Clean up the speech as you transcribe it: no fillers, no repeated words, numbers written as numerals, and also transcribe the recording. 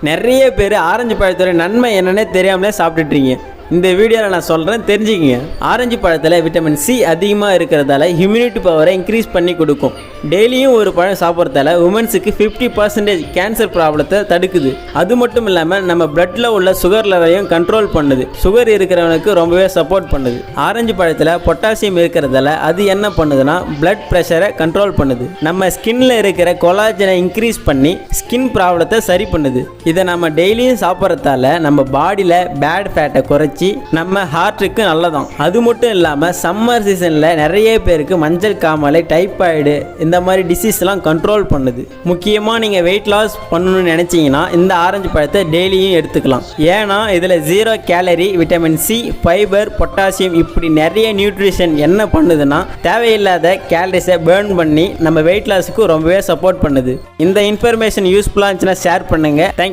நிறைய பேர் ஆரஞ்சு பழத்தோட நன்மை என்னன்னே தெரியாமலே சாப்பிட்டுட்றீங்க. இந்த வீடியோவில் நான் சொல்கிறேன், தெரிஞ்சுக்கிங்க. ஆரஞ்சு பழத்தில் விட்டமின் சி அதிகமாக இருக்கிறதால இம்யூனிட்டி பவரை இன்க்ரீஸ் பண்ணி கொடுக்கும். டெய்லியும் ஒரு பழம் சாப்பிட்றதால உமன்ஸுக்கு 50% கேன்சர் ப்ராப்ளத்தை தடுக்குது. அது மட்டும் இல்லாமல் நம்ம பிளட்டில் உள்ள சுகர் லெவலையும் கண்ட்ரோல் பண்ணுது. சுகர் இருக்கிறவனுக்கு ரொம்பவே சப்போர்ட் பண்ணுது. ஆரஞ்சு பழத்தில் பொட்டாசியம் இருக்கிறதால அது என்ன பண்ணுதுன்னா பிளட் ப்ரெஷரை கண்ட்ரோல் பண்ணுது. நம்ம ஸ்கின்ல இருக்கிற கொலாஜனை இன்க்ரீஸ் பண்ணி ஸ்கின் ப்ராப்ளத்தை சரி பண்ணுது. இதை நம்ம டெய்லியும் சாப்பிட்றதால நம்ம பாடியில் பேட் ஃபேட்டை குறைச்சி நம்ம ஹார்ட்டுக்கு நல்லதான். அது மட்டும் இல்லாமல் சம்மர் சீசனில் நிறைய பேருக்கு மஞ்சள் காமாலை, டைபாய்டு இந்த மாதிரி டிசீஸ்லாம் கண்ட்ரோல் பண்ணுது. முக்கியமாக நீங்கள் வெயிட் லாஸ் பண்ணணும்னு நினச்சிங்கன்னா இந்த ஆரஞ்சு பழத்தை டெய்லியும் எடுத்துக்கலாம். ஏன்னா இதில் 0 calorie, vitamin c, fibre, potassium இப்படி நிறைய நியூட்ரிஷன் என்ன பண்ணுதுன்னா தேவையில்லாத கேலரிஸை பேர்ன் பண்ணி நம்ம வெயிட் லாஸுக்கு ரொம்பவே சப்போர்ட் பண்ணுது. இந்த இன்ஃபர்மேஷன் யூஸ்ஃபுல்லாக இருந்துச்சுன்னா ஷேர் பண்ணுங்கள். தேங்க்யூ.